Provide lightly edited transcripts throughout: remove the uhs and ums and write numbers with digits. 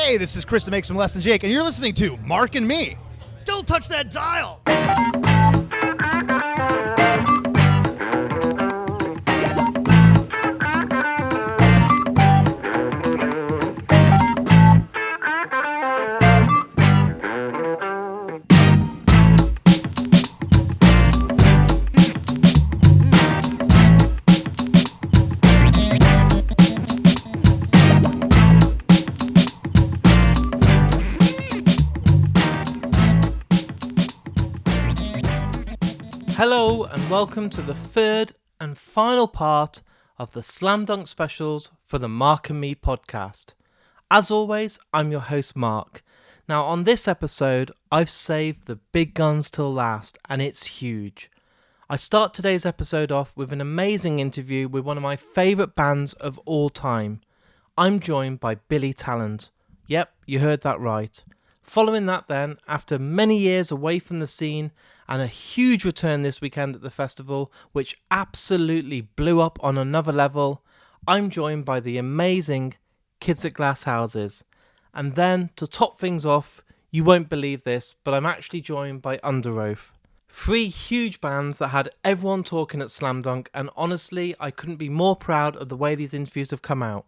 Hey, this is Chris to Make Some Less Than Jake, and you're listening to Mark and Me. Don't touch that dial! Hello and welcome to the third and final part of the Slam Dunk specials for the Mark and Me podcast. As always, I'm your host Mark. Now on this episode, I've saved the big guns till last and it's huge. I start today's episode off with an amazing interview with one of my favourite bands of all time. I'm joined by Billy Talent. Yep, you heard that right. Following that then, after many years away from the scene and a huge return this weekend at the festival, which absolutely blew up on another level, I'm joined by the amazing Kids at Glass Houses. And then, to top things off, you won't believe this, but I'm actually joined by Underoath. Three huge bands that had everyone talking at Slam Dunk, and honestly, I couldn't be more proud of the way these interviews have come out.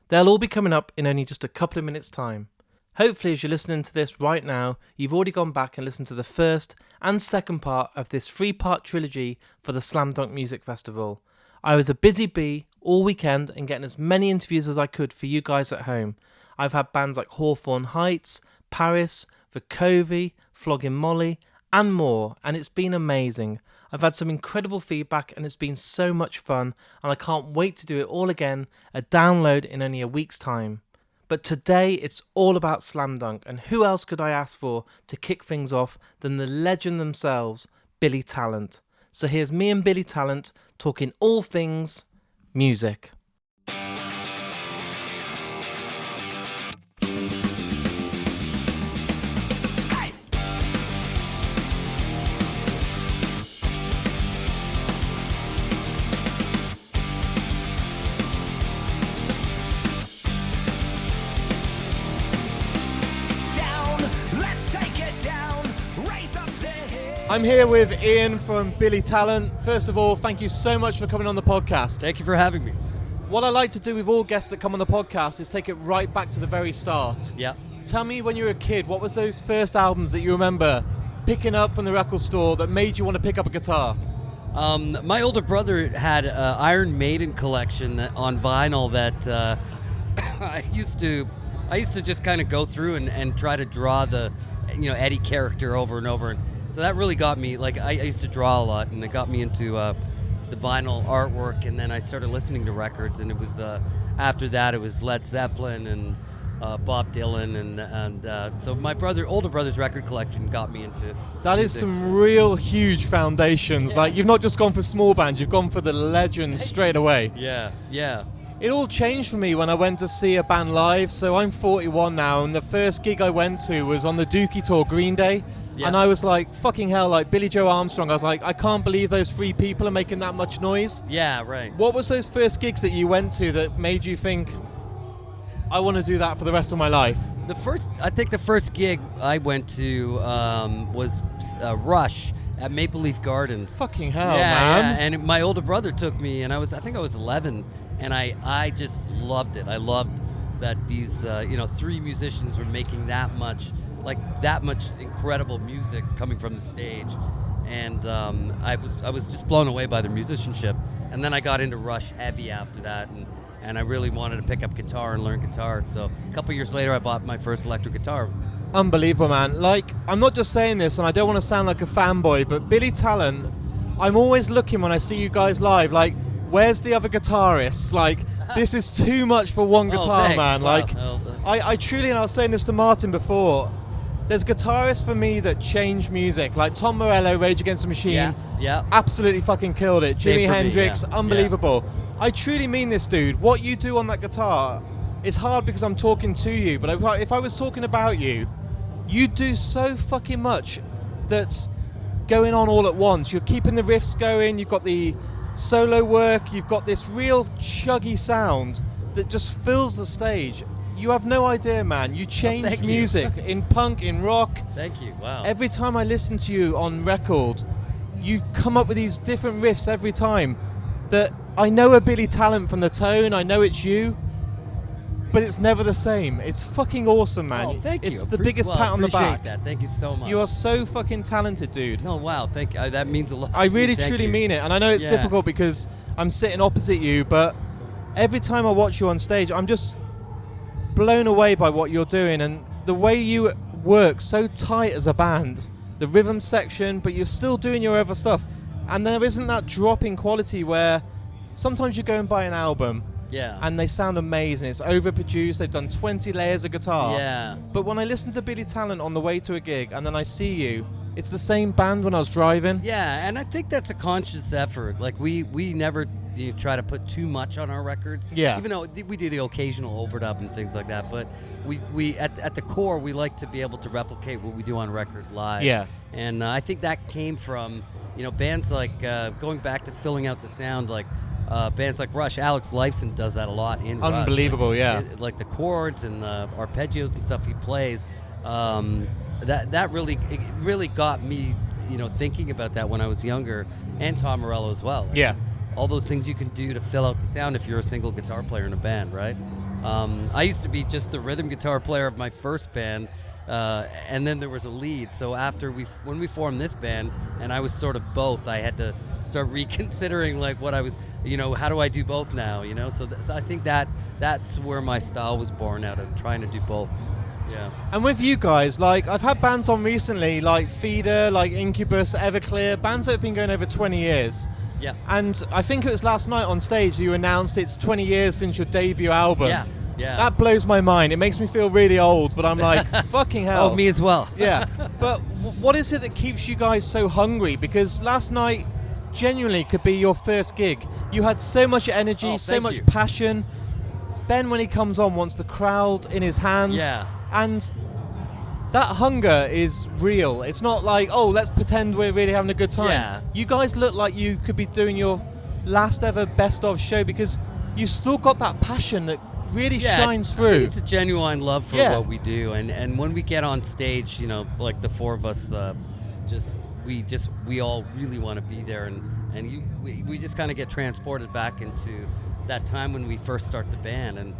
They'll all be coming up in only just a couple of minutes' time. Hopefully, as you're listening to this right now, you've already gone back and listened to the first and second part of this three-part trilogy for the Slam Dunk Music Festival. I was a busy bee all weekend and getting as many interviews as I could for you guys at home. I've had bands like Hawthorne Heights, Paris, Vukovi, Flogging Molly, and more, and it's been amazing. I've had some incredible feedback and it's been so much fun, and I can't wait to do it all again, a download in only a week's time. But today it's all about Slam Dunk, and who else could I ask for to kick things off than the legend themselves, Billy Talent. So here's me and Billy Talent talking all things music. I'm here with Ian from Billy Talent. First of all, thank you so much for coming on the podcast. Thank you for having me. What I like to do with all guests that come on the podcast is take it right back to the very start. Yeah. Tell me, when you were a kid, what was those first albums that you remember picking up from the record store that made you want to pick up a guitar? My older brother had an Iron Maiden collection on vinyl that I used to just kind of go through and try to draw the Eddie character over and over. So that really got me, I used to draw a lot, and it got me into the vinyl artwork, and then I started listening to records, and it was, after that, it was Led Zeppelin and Bob Dylan, and so my older brother's record collection got me into That music. is some real huge foundations. Yeah. You've not just gone for small bands, you've gone for the legends straight away. Yeah. It all changed for me when I went to see a band live. So I'm 41 now, and the first gig I went to was on the Dookie tour, Green Day. Yeah. And I was like, fucking hell, like Billy Joe Armstrong. I was like, I can't believe those three people are making that much noise. Yeah, right. What was those first gigs that you went to that made you think, I want to do that for the rest of my life? I think the first gig I went to was Rush at Maple Leaf Gardens. Fucking hell, man. Yeah, and my older brother took me, and I think I was 11, and I just loved it. I loved that these three musicians were making that much incredible music coming from the stage, and I was just blown away by their musicianship. And then I got into Rush heavy after that, and I really wanted to pick up guitar and learn guitar. So a couple years later, I bought my first electric guitar. Unbelievable, man. I'm not just saying this, and I don't want to sound like a fanboy, but Billy Talent, I'm always looking when I see you guys live, where's the other guitarists? This is too much for one guitar, man. Wow. I truly, and I was saying this to Martin before, there's guitarists for me that change music, like Tom Morello, Rage Against the Machine. Yeah. Absolutely fucking killed it. Same Jimi for me, Hendrix, yeah. unbelievable. Yeah. I truly mean this, dude. What you do on that guitar, it's hard because I'm talking to you, but if I was talking about you, you do so fucking much that's going on all at once. You're keeping the riffs going, you've got the solo work, you've got this real chuggy sound that just fills the stage. you have no idea, man. You changed thank you. music in punk, in rock. Thank you. Wow. Every time I listen to you on record, you come up with these different riffs every time that I know are Billy Talent from the tone. I know it's you, but it's never the same. It's fucking awesome, man. Oh, thank you. It's the biggest pat on the back. That. Thank you so much. You are so fucking talented, dude. Oh wow, thank you. That means a lot. I to me. really, Thank truly you. mean it. And I know it's difficult because I'm sitting opposite you, but every time I watch you on stage, I'm just blown away by what you're doing and the way you work so tight as a band. The rhythm section, but you're still doing your other stuff. And there isn't that drop in quality where sometimes you go and buy an album and they sound amazing. It's overproduced. They've done 20 layers of guitar. Yeah. But when I listen to Billy Talent on the way to a gig and then I see you, it's the same band when I was driving. Yeah, and I think that's a conscious effort. Like we never try to put too much on our records. Yeah. Even though we do the occasional overdub and things like that, but we at the core we like to be able to replicate what we do on record live. Yeah. And I think that came from bands like going back to filling out the sound, like bands like Rush. Alex Lifeson does that a lot in Rush. Unbelievable, yeah. Like the chords and the arpeggios and stuff he plays. That really got me, thinking about that when I was younger, and Tom Morello as well. Yeah. All those things you can do to fill out the sound if you're a single guitar player in a band, right? I used to be just the rhythm guitar player of my first band, and then there was a lead. So when we formed this band, and I was sort of both, I had to start reconsidering like what I was, how do I do both now? So I think that's where my style was born out of, trying to do both. Yeah. And with you guys, like I've had bands on recently, like Feeder, like Incubus, Everclear, bands that have been going over 20 years. Yeah. And I think it was last night on stage you announced it's 20 years since your debut album. Yeah. That blows my mind. It makes me feel really old, but I'm like, fucking hell. Oh, me as well. Yeah. But what is it that keeps you guys so hungry? Because last night genuinely could be your first gig. You had so much energy, so much passion. Ben, when he comes on, wants the crowd in his hands. Yeah. And that hunger is real. It's not like, oh, let's pretend we're really having a good time. Yeah. You guys look like you could be doing your last ever best of show because you've still got that passion that really shines through. I think it's a genuine love for what we do, and when we get on stage, like the four of us, we all really want to be there, and we just kind of get transported back into that time when we first start the band, and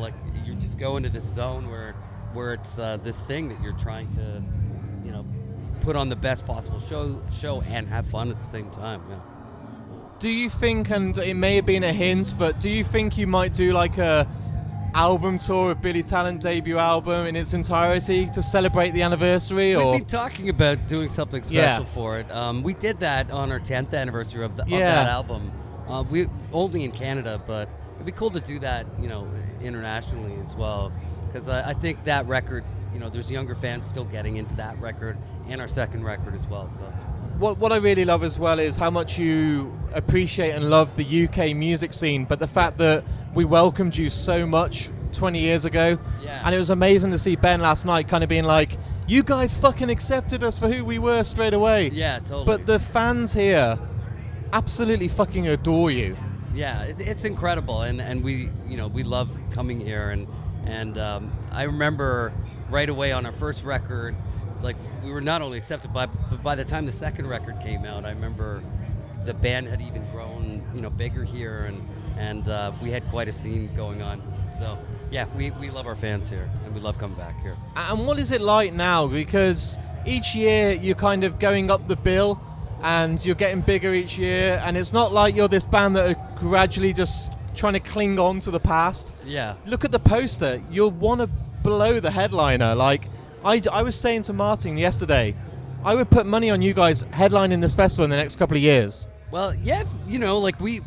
like you just go into this zone where it's this thing that you're trying to put on the best possible show and have fun at the same time. Yeah. Do you think, and it may have been a hint, but do you think you might do like a album tour of Billy Talent debut album in its entirety to celebrate the anniversary? We've been talking about doing something special for it. We did that on our 10th anniversary of that album. We only in Canada, but it'd be cool to do that, internationally as well, because I think that record, there's younger fans still getting into that record and our second record as well. So. What I really love as well is how much you appreciate and love the UK music scene, but the fact that we welcomed you so much 20 years ago. Yeah. And it was amazing to see Ben last night kind of being like, you guys fucking accepted us for who we were straight away. Yeah, totally. But the fans here absolutely fucking adore you. Yeah, it's incredible, and we love coming here, and I remember right away on our first record, like we were not only accepted but by the time the second record came out, I remember the band had even grown, bigger here, and we had quite a scene going on. So yeah, we love our fans here, and we love coming back here. And what is it like now? Because each year you're kind of going up the bill, and you're getting bigger each year, and it's not like you're this band that are gradually just trying to cling on to the past. Yeah. Look at the poster. You'll want to blow the headliner. Like, I was saying to Martin yesterday, I would put money on you guys headlining this festival in the next couple of years. Well, yeah, like we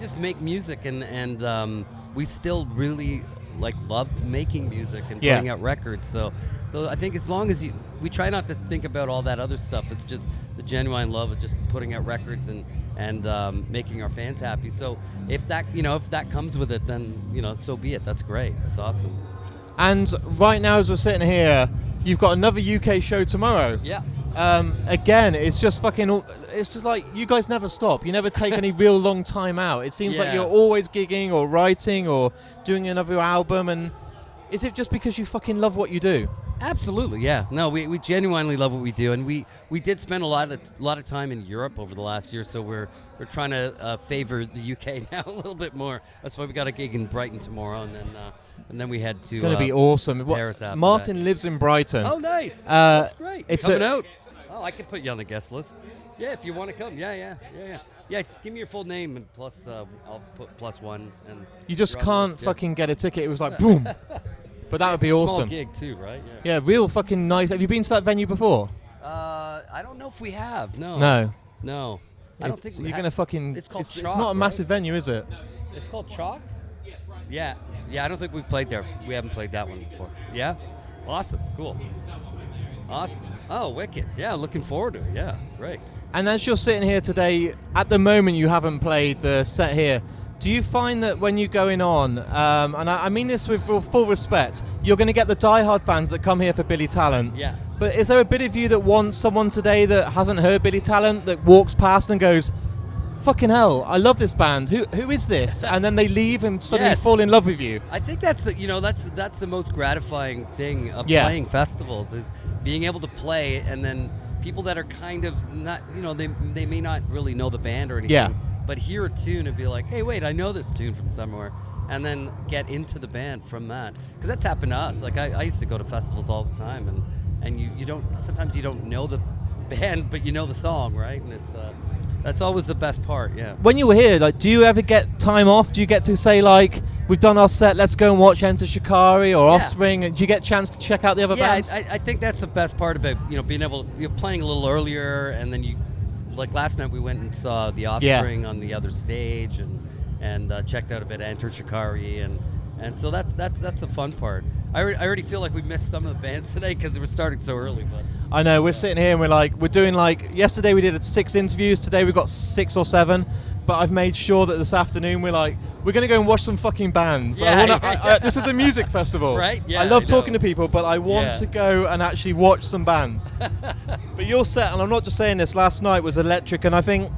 just make music, and we still really love making music and putting out records. So I think as long as we try not to think about all that other stuff. It's just the genuine love of just putting out records and making our fans happy. So if that comes with it, then so be it. That's great. That's awesome. And right now, as we're sitting here, you've got another UK show tomorrow. Yeah. Again, it's just like you guys never stop. You never take any real long time out. It seems like you're always gigging or writing or doing another album, and Is it just because you fucking love what you do? Absolutely, yeah. No, we genuinely love what we do, and we did spend a lot of time in Europe over the last year, so we're trying to favor the UK now a little bit more. That's why we got a gig in Brighton tomorrow, and then we head to. It's going to be awesome. Paris after Martin that. lives in Brighton. Oh, nice. That's great. It's Coming out. Oh, I can put you on the guest list. Yeah, if you want to come. Yeah. Yeah, give me your full name and plus I'll put +1. And You just you're on the can't list, yeah. fucking get a ticket. It was like boom. But that would be Small awesome. gig too, right? Yeah, real fucking nice. Have you been to that venue before? I don't know if we have. No. No. I don't think You're gonna fucking. It's called It's Chalk, not a right? massive venue, is it? It's called Chalk? Yeah. I don't think we've played there. We haven't played that one before. Yeah? Awesome. Cool. Awesome. Oh, wicked. Yeah, looking forward to it. Yeah, great. And as you're sitting here today, at the moment you haven't played the set here. Do you find that when you're going on, and I mean this with full respect, you're going to get the diehard fans that come here for Billy Talent. Yeah. But is there a bit of you that wants someone today that hasn't heard Billy Talent that walks past and goes, fucking hell, I love this band. Who is this? And then they leave and suddenly Yes. fall in love with you. I think that's the most gratifying thing of Yeah. playing festivals is being able to play, and then people that are kind of not, they may not really know the band or anything, Yeah. but hear a tune and be like, hey, wait, I know this tune from somewhere, and then get into the band from that. Because that's happened to us. Like I used to go to festivals all the time, and you don't, sometimes you don't know the band, but you know the song, right? And it's that's always the best part, yeah. When you were here, like, do you ever get time off? Do you get to say, like, we've done our set, let's go and watch Enter Shikari or Yeah. Offspring? Do you get a chance to check out the other Yeah, bands? I think that's the best part about being able playing a little earlier, and then you, like last night we went and saw the Offspring on the other stage, and checked out a bit of Enter Shikari, and so that's the fun part. I already feel like we missed some of the bands today because they were starting so early, but. I know, we're sitting here and we're doing yesterday we did 6 interviews, today we've got 6 or 7, but I've made sure that this afternoon we're going to go and watch some fucking bands. Yeah. This is a music festival. Right, yeah, I love I talking know. to people, but I want to go and actually watch some bands. But your set, and I'm not just saying this, last night was electric, and I think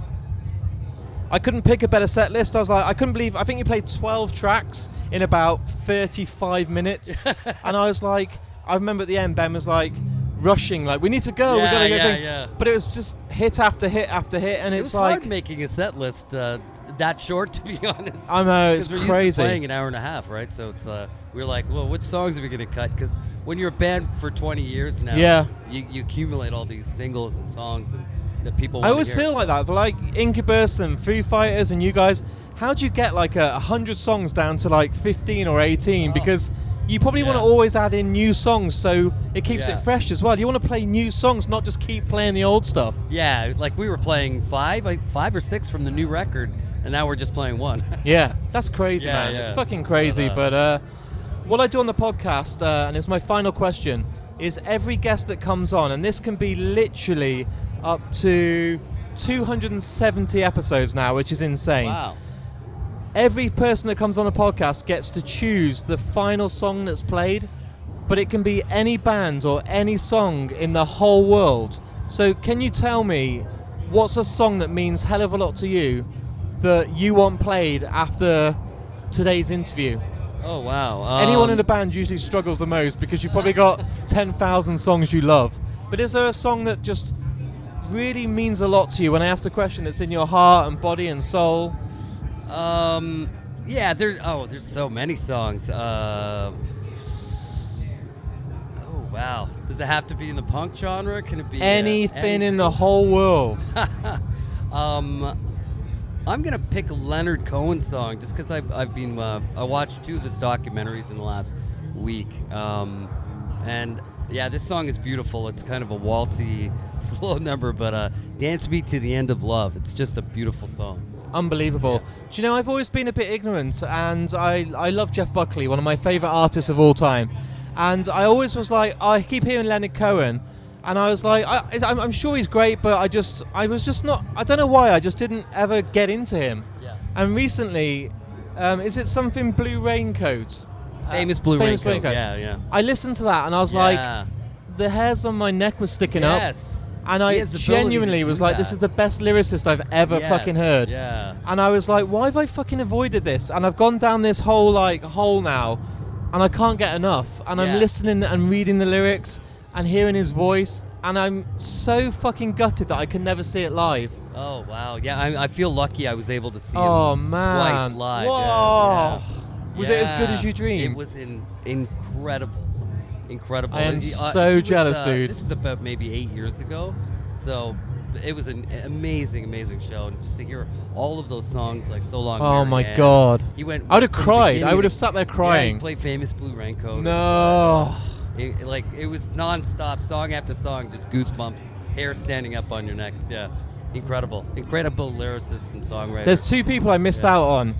I couldn't pick a better set list. I couldn't believe, I think you played 12 tracks in about 35 minutes, and I was like, I remember at the end, Ben was like, rushing, like, we need to go, we've got to get yeah. But it was just hit after hit after hit, and It it's was like, hard making a set list that short, to be honest. I know, it's 'Cause we're used to crazy. playing an hour and a half, right? So it's we're like, well, which songs are we gonna cut? Because when you're a band for 20 years now, Yeah. you accumulate all these singles and songs and that people. I wanna always hear. feel like that, like Incubus and Foo Fighters and you guys, how do you get like 100 songs down to like 15 or 18? Oh. Because you probably want to Yeah. always add in new songs so it keeps Yeah. it fresh as well. You want to play new songs, not just keep playing the old stuff. Yeah, like we were playing 5 or 6 from the new record, and now we're just playing 1. Yeah, that's crazy, Yeah, man. yeah. It's fucking crazy. But what I do on the podcast, and it's my final question, is every guest that comes on, and this can be literally up to 270 episodes now, which is insane. Wow. Every person that comes on the podcast gets to choose the final song that's played, but it can be any band or any song in the whole world. So can you tell me what's a song that means hell of a lot to you that you want played after today's interview? Oh wow. Anyone in the band usually struggles the most because you've probably got 10,000 songs you love. But is there a song that just really means a lot to you when I ask the question that's in your heart and body and soul? Yeah, there's so many songs. Oh wow. Does it have to be in the punk genre? Can it be Anything in the whole world. I'm gonna pick a Leonard Cohen song just because I've been I watched 2 of his documentaries in the last week, and yeah, this song is beautiful. It's kind of a waltzy, slow number, but "Dance Me to the End of Love." It's just a beautiful song. Unbelievable. Do you know, I've always been a bit ignorant, and I love Jeff Buckley, one of my favourite artists of all time. And I always was like, I keep hearing Leonard Cohen, and I was like, I'm sure he's great, but I was just not, I don't know why, I just didn't ever get into him. Yeah. And recently, is it something Blue Raincoat? Famous Blue Raincoat. Yeah. I listened to that, and I was like, the hairs on my neck was sticking up. Yes. And He I has the ability genuinely to was do like, that. this is the best lyricist I've ever Yes, fucking heard. Yeah. And I was like, why have I fucking avoided this? And I've gone down this whole hole now. and I can't get enough. And I'm listening and reading the lyrics and hearing his voice, and I'm so fucking gutted that I can never see it live. Oh wow, yeah. I feel lucky I was able to see him man. twice live. Whoa. Yeah. Was it as good as you dreamed? It was incredible. I am so jealous, dude. This was about maybe 8 years ago, so it was an amazing show, and just to hear all of those songs like "So Long." Oh my Marianne. God! He went. I would have cried. I would have sat there crying. Yeah, he played "Famous Blue Raincoat." No. It was non-stop, song after song, just goosebumps, hair standing up on your neck. Yeah, incredible lyricist and songwriter. There's two people I missed out on.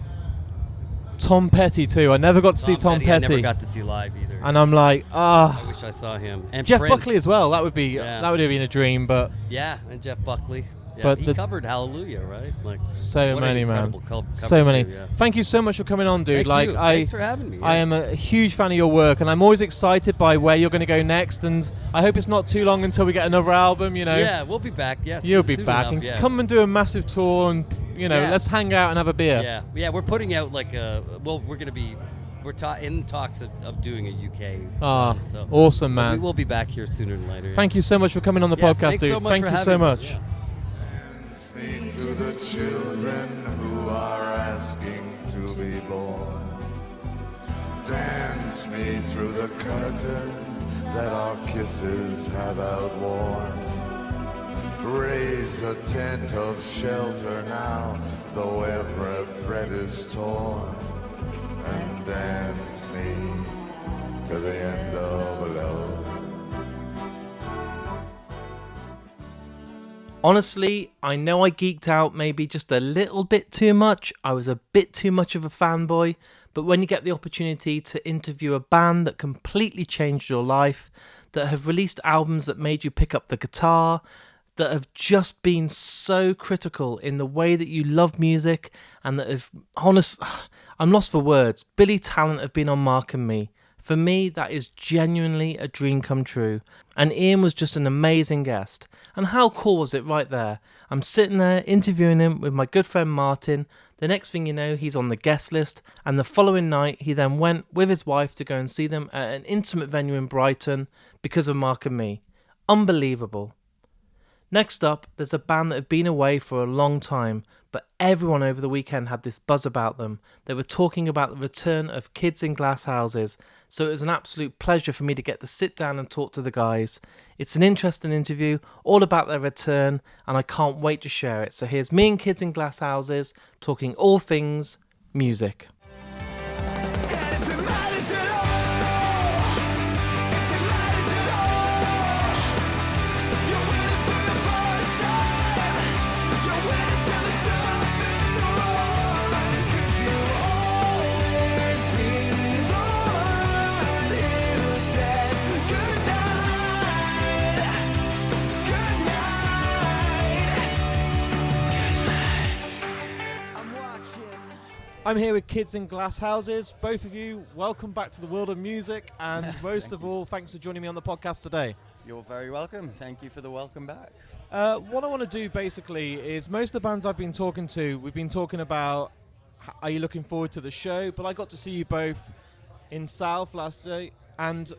Tom Petty too. I never got to see Tom Petty. I never got to see live either. And I'm like, I wish I saw him. And Jeff Prince. Buckley as well. That would have been a dream, but yeah, and Jeff Buckley. Yeah, but he covered Hallelujah, right? Like so many, man. So many. Too, yeah. Thank you so much for coming on, dude. Thanks for having me. Yeah. I am a huge fan of your work, and I'm always excited by where you're going to go next. And I hope it's not too long until we get another album. You know. Yeah, we'll be back. Yes, you'll be back, enough, and come and do a massive tour, and let's hang out and have a beer. Yeah. We're putting out we're going to be. We're in talks of doing a UK run, so awesome, man. We will be back here sooner than later. Thank you so much for coming on the podcast, dude. Thank you so much. Yeah. Sing to the children who are asking to be born. Dance me through the curtains that our kisses have outworn. Raise a tent of shelter now, though every thread is torn. And dance me to the end of love. Honestly, I know I geeked out maybe just a little bit too much. I was a bit too much of a fanboy. But when you get the opportunity to interview a band that completely changed your life, that have released albums that made you pick up the guitar, that have just been so critical in the way that you love music, and that have, I'm lost for words. Billy Talent have been on Mark and Me. For me, that is genuinely a dream come true. And Ian was just an amazing guest. And how cool was it right there? I'm sitting there interviewing him with my good friend Martin. The next thing you know, he's on the guest list. And the following night, he then went with his wife to go and see them at an intimate venue in Brighton because of Mark and Me. Unbelievable. Next up, there's a band that have been away for a long time, but everyone over the weekend had this buzz about them. They were talking about the return of Kids in Glass Houses, so it was an absolute pleasure for me to get to sit down and talk to the guys. It's an interesting interview, all about their return, and I can't wait to share it. So here's me and Kids in Glass Houses talking all things music. I'm here with Kids in Glass Houses. Both of you, welcome back to the world of music, and most of all, thanks for joining me on the podcast today. You're very welcome. Thank you for the welcome back. What I want to do basically is, most of the bands I've been talking to, we've been talking about, are you looking forward to the show? But I got to see you both in South last day, and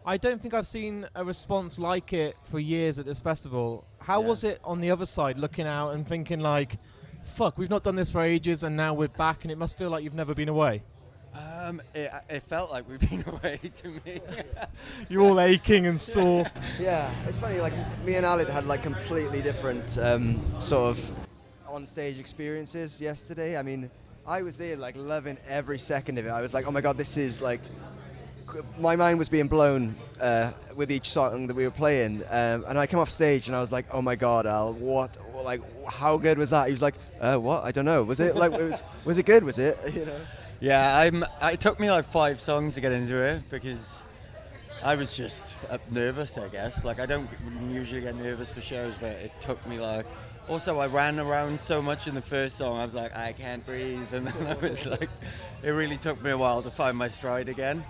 I don't think I've seen a response like it for years at this festival. How was it on the other side, looking out and thinking like, fuck, we've not done this for ages and now we're back, and it must feel like you've never been away? It felt like we've been away to me. You're all aching and sore. Yeah, it's funny, like me and Alid had like completely different sort of on-stage experiences yesterday. I mean, I was there like loving every second of it. I was like, oh my God, this is like, my mind was being blown with each song that we were playing. And I came off stage and I was like, oh my God, Al, how good was that? He was like, what? I don't know. Was it like, was it good? Was it? You know? Yeah, it took me like 5 songs to get into it because I was just nervous, I guess. Like, I don't usually get nervous for shows, but it took me like... Also, I ran around so much in the first song, I was like, I can't breathe. And then I was like, it really took me a while to find my stride again.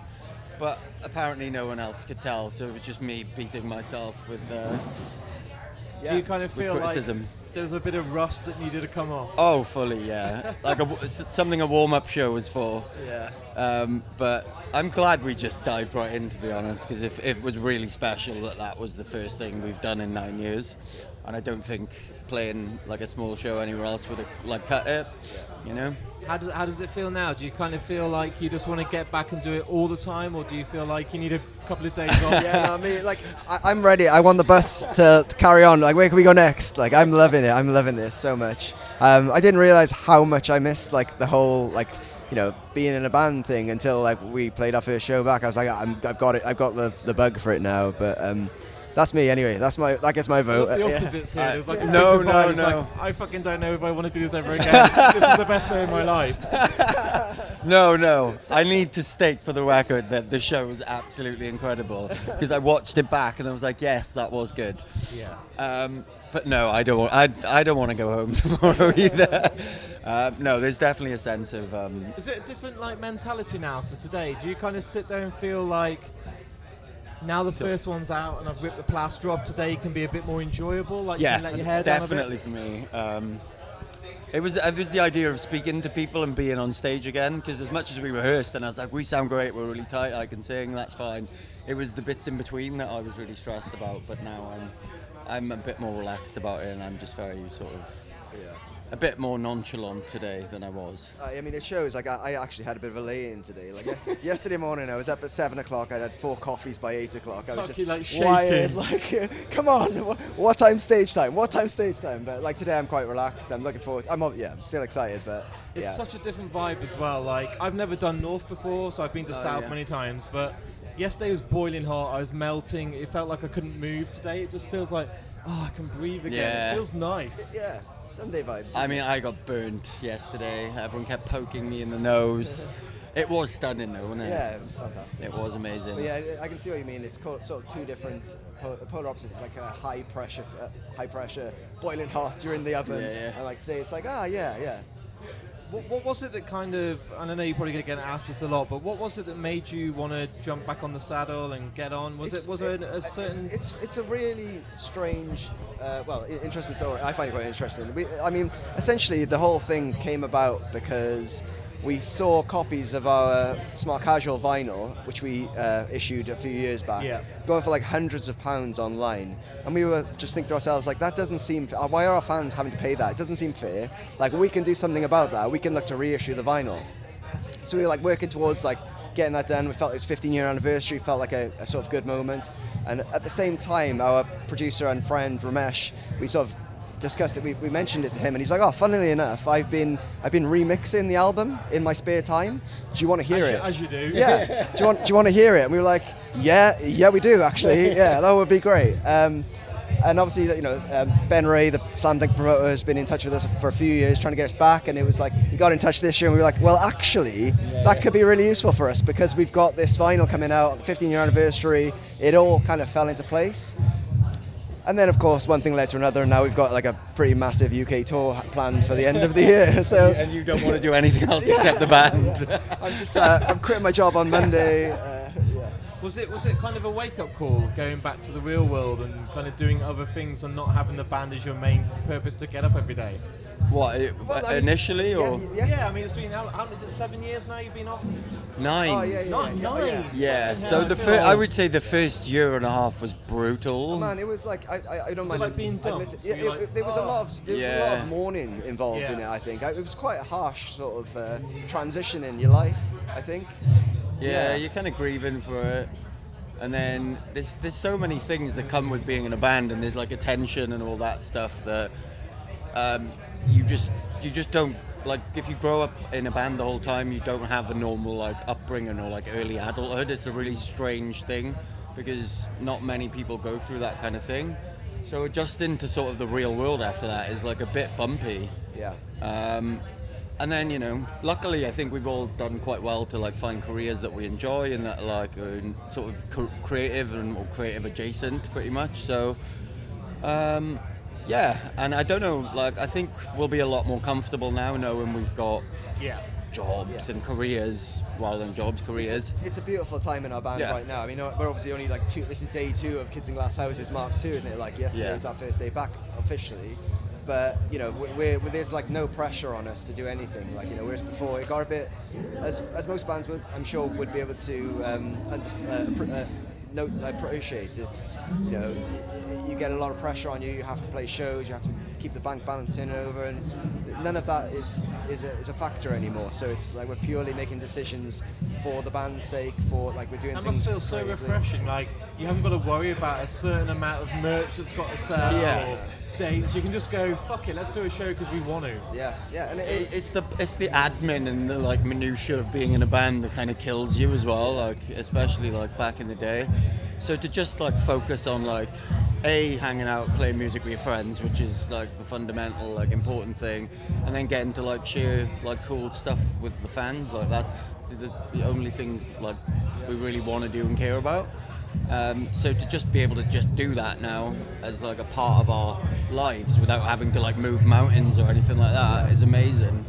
But apparently no one else could tell, so it was just me beating myself with Do you kind of feel criticism. there was a bit of rust that needed to come off? Oh, fully, yeah. Like something a warm-up show was for. Yeah. But I'm glad we just dived right in, to be honest, because if it was really special that was the first thing we've done in 9 years, and I don't think playing like a small show anywhere else would have like cut it, you know. How does it feel now? Do you kind of feel like you just want to get back and do it all the time, or do you feel like you need a couple of days off? Yeah, no, I mean, like, I'm ready. I want the bus to carry on. Like, where can we go next? Like, I'm loving it. I'm loving this so much. I didn't realize how much I missed, like, the whole, like, you know, being in a band thing until, like, we played our first show back. I was like, I've got it. I've got the bug for it now. But that's me anyway. That gets my vote. The opposites here. There's like a No, big divide. no, It's no. like, I fucking don't know if I want to do this ever again. This is the best day of my life. No. I need to state for the record that the show was absolutely incredible because I watched it back and I was like, yes, that was good. Yeah. But no, I don't want. I don't want to go home tomorrow either. No, there's definitely a sense of. Is it a different like mentality now for today? Do you kind of sit there and feel like now the first one's out and I've ripped the plaster off, today can be a bit more enjoyable? Like you Yeah, can let your hair down a bit? definitely for me. It was the idea of speaking to people and being on stage again, because as much as we rehearsed and I was like, we sound great, we're really tight, I can sing, that's fine. It was the bits in between that I was really stressed about, but now I'm a bit more relaxed about it and I'm just very sort of a bit more nonchalant today than I was. I mean, it shows. Like, I actually had a bit of a lay-in today. Like, yesterday morning, I was up at 7 o'clock. I had 4 coffees by 8 o'clock. I was Fucking, just like, shaking. wired. Like, come on, what time stage time? What time stage time? But like today, I'm quite relaxed. I'm looking forward. I'm still excited, but It's yeah. such a different vibe as well. Like, I've never done North before, so I've been to South many times, but yesterday was boiling hot. I was melting. It felt like I couldn't move today. It just feels like, I can breathe again. Yeah. It feels nice. Yeah, Sunday vibes. I mean, I got burnt yesterday. Everyone kept poking me in the nose. It was stunning though, wasn't it? Yeah, it was fantastic. It was amazing. But yeah, I can see what you mean. It's sort of two different polar opposites, like a high pressure, boiling hot. You're in the oven, Yeah. and like today, it's like yeah. What was it that kind of, and I know you're probably going to get asked this a lot, but what was it that made you want to jump back on the saddle and get on? Was it a certain... It's a really strange, interesting story. I find it quite interesting. I mean, essentially the whole thing came about because we saw copies of our Smart Casual vinyl, which we issued a few years back, going for like hundreds of pounds online. And we were just thinking to ourselves, like, that doesn't seem fair. Why are our fans having to pay that? It doesn't seem fair. Like, we can do something about that. We can look to reissue the vinyl. So we were like working towards like getting that done. We felt it was 15-year anniversary, felt like a sort of good moment. And at the same time, our producer and friend Ramesh, we sort of discussed it. We mentioned it to him, and he's like, "Oh, funnily enough, I've been remixing the album in my spare time. Do you want to hear it?" As you do. Yeah. Do you want to hear it? And we were like, "Yeah, we do actually. Yeah, that would be great." And obviously, you know, Ben Ray, the Slam Dunk promoter, has been in touch with us for a few years trying to get us back, and it was like he got in touch this year, and we were like, well, actually, that could be really useful for us because we've got this vinyl coming out, 15-year anniversary. It all kind of fell into place. And then, of course, one thing led to another, and now we've got like a pretty massive UK tour planned for the end of the year. So, and you don't want to do anything else except the band. I'm just I'm quitting my job on Monday. Was it kind of a wake-up call, going back to the real world and kind of doing other things and not having the band as your main purpose to get up every day? What, initially or? Yes. Yeah, I mean, it's been, is it 7 years now you've been off? 9. Oh, yeah. Nine? Yeah, so I would say the first year and a half was brutal. Oh, man, it was like I don't Was it mind like being dumped? admit it. Yeah, Were you like, there was a lot of mourning involved in it. Yeah. I think it was quite a harsh sort of transition in your life. I think. Yeah, you're kind of grieving for it. And then there's so many things that come with being in a band, and there's like a tension and all that stuff that you just don't, like, if you grow up in a band the whole time, you don't have a normal like upbringing or like early adulthood. It's a really strange thing because not many people go through that kind of thing. So adjusting to sort of the real world after that is like a bit bumpy. Yeah. And then, you know, luckily I think we've all done quite well to like find careers that we enjoy and that like are sort of creative or creative adjacent pretty much. So, yeah, and I don't know, like I think we'll be a lot more comfortable now knowing we've got jobs and careers rather than jobs, careers. It's a beautiful time in our band right now. I mean, we're obviously only like this is day 2 of Kids in Glass Houses Mark II, isn't it? Like yesterday was our first day back officially. but there's like no pressure on us to do anything. Like whereas before it got a bit, as most bands would, I'm sure, would be able to appreciate it. You get a lot of pressure on you. You have to play shows. You have to keep the bank balance turning over, and none of that is a factor anymore. So it's like we're purely making decisions for the band's sake. For like we're doing That things. must feel so refreshing. Like you haven't got to worry about a certain amount of merch that's got to sell or dates. You can just go, fuck it, let's do a show because we want to. Yeah, and It's the admin and the like minutiae of being in a band that kind of kills you as well, like especially like back in the day. So to just like focus on like hanging out, playing music with your friends, which is like the fundamental like important thing, and then getting to like share like cool stuff with the fans, like that's the only things like we really want to do and care about. So to just be able to just do that now as like a part of our lives without having to like move mountains or anything like that is amazing.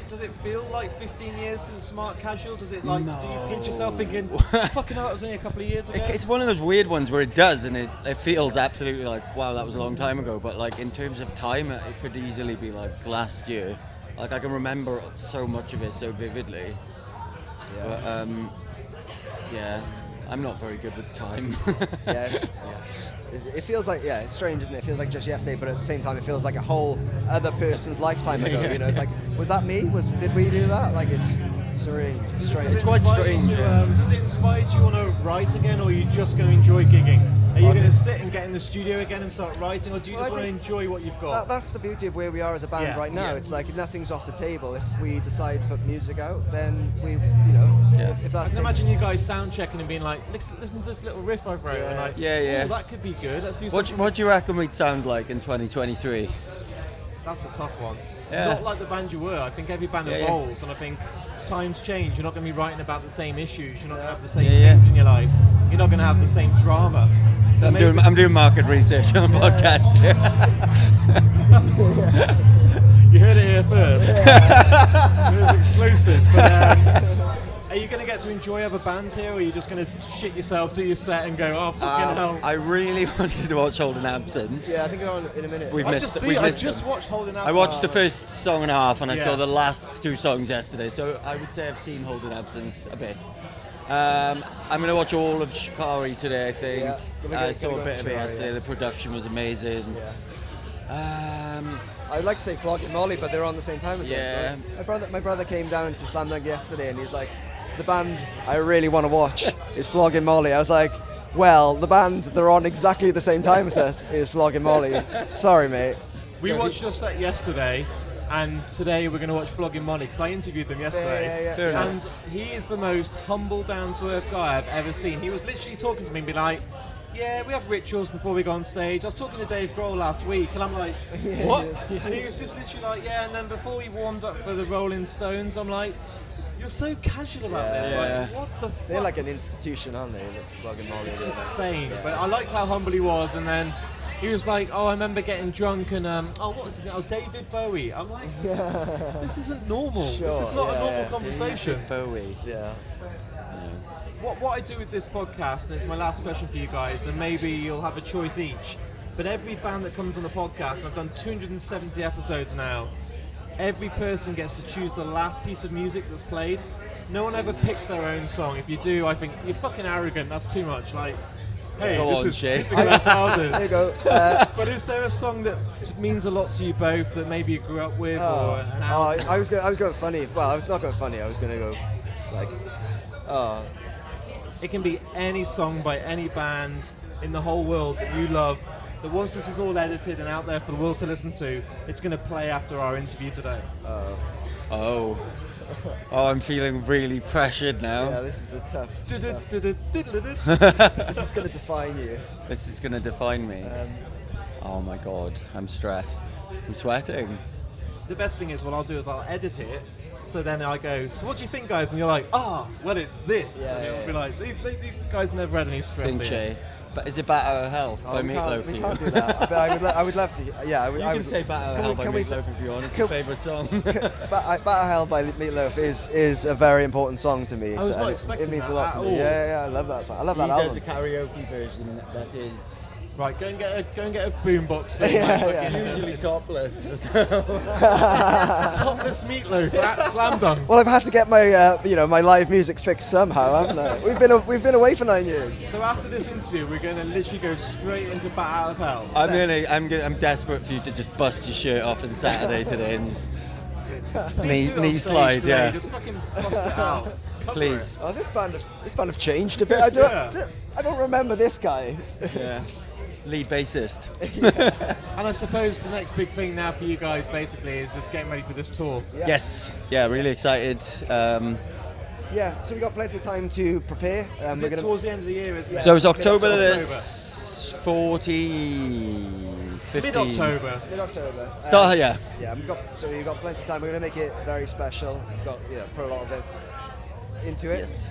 Does it feel like 15 years since Smart Casual? Does it like, do you pinch yourself thinking, fucking hell, it was only a couple of years ago? It's one of those weird ones where it does, and it feels absolutely like, wow, that was a long time ago. But like in terms of time, it could easily be like last year. Like I can remember so much of it so vividly. Yeah. But I'm not very good with time. Yes. It feels like, it's strange, isn't it? It feels like just yesterday, but at the same time, it feels like a whole other person's lifetime ago. It's like, was that me? Did we do that? Like, it's strange. It's quite strange. Does it inspire you to want to write again, or are you just going to enjoy gigging? Are you going to sit and get in the studio again and start writing, or do you just want to enjoy what you've got? That's the beauty of where we are as a band right now. It's like nothing's off the table. If we decide to put music out, then if that I can imagine you guys sound checking and being like, listen to this little riff I've wrote, and like, oh, that could be good. Let's do something. What do you reckon we'd sound like in 2023? That's a tough one. Yeah. Not like the band you were. I think every band evolves, and I think times change. You're not going to be writing about the same issues. You're not going to have the same things in your life. You're not going to have the same drama. So I'm doing market research on a podcast. You heard it here first. It was exclusive. But, are you going to get to enjoy other bands here, or are you just going to shit yourself, do your set, and go, oh, fucking hell? I really wanted to watch Holding Absence. Yeah, I think they're on in a minute. I just watched Holding Absence. I watched the first song and a half, and I saw the last two songs yesterday, so I would say I've seen Holding Absence a bit. I'm going to watch all of Shikari today, I think. Yeah, I saw a bit of it yesterday. The production was amazing. I'd like to say Flogging Molly, but they're on the same time as us. So my brother came down to Slam Dunk yesterday, and he's like, the band I really want to watch is Flogging Molly. I was like, well, the band they're on exactly the same time as us is Flogging Molly. Sorry, mate. We watched your set yesterday, and today we're going to watch Flogging Molly, because I interviewed them yesterday. And he is the most humble, down-to-earth guy I've ever seen. He was literally talking to me and being like, yeah, we have rituals before we go on stage. I was talking to Dave Grohl last week, and I'm like, what? And he was just literally like, and then before we warmed up for the Rolling Stones, I'm like, you're so casual about this. Like, what the fuck? They're like an institution, aren't they? Flogging Molly. It's insane. But I liked how humble he was, and then he was like, I remember getting drunk, and what was his name? David Bowie. I'm like, this isn't normal. Sure, this is not a normal conversation. David Bowie. Yeah. What I do with this podcast, and it's my last question for you guys, and maybe you'll have a choice each, but every band that comes on the podcast, and I've done 270 episodes now, every person gets to choose the last piece of music that's played. No one ever picks their own song. If you do, I think you're fucking arrogant. That's too much. Like, hey, this is Glass Houses. There you go. But is there a song that means a lot to you both that maybe you grew up with, or an album? I was going funny. Well, I was not going funny. I was going to go like, It can be any song by any band in the whole world that you love, that once this is all edited and out there for the world to listen to, it's going to play after our interview today. Oh, I'm feeling really pressured now. Yeah, this is a tough. This is going to define you. This is going to define me. Oh my god, I'm stressed. I'm sweating. The best thing is, what I'll do is I'll edit it, so then I go, so what do you think, guys? And you're like, well, it's this. And it'll be like, these guys never had any stress here. But is it Battle Health by Meatloaf for you? We can't do that. But I would love to. Yeah, I would. You can say Battle Hell by Meatloaf if you want. It's your favourite song. Battle Hell by Meatloaf is a very important song to me. I was not expecting it means that a lot to me. all. Yeah, I love that song. I love that album. There's a karaoke version that is Right, go and get a boombox. Usually topless. Topless meatloaf at Slam Dunk. Well, I've had to get my my live music fixed somehow, haven't I? We've been away for 9 years. So after this interview, we're going to literally go straight into Bat Out of Hell. I'm desperate for you to just bust your shirt off on Saturday today and just Please do it on knee stage slide, today, yeah. Just fucking bust it out. Cover Please. Oh, this band have changed a bit. I don't remember this guy. Yeah. Lead bassist. And I suppose the next big thing now for you guys basically is just getting ready for this tour. Yeah. Yes. Yeah, really excited. Yeah, so we got plenty of time to prepare. Is it towards the end of the year, isn't it? So it's October Mid-October. this 40, 50. Mid-October. Mid-October. Yeah. Yeah, we've got plenty of time. We're going to make it very special. We've got put a lot of it into it. Yes.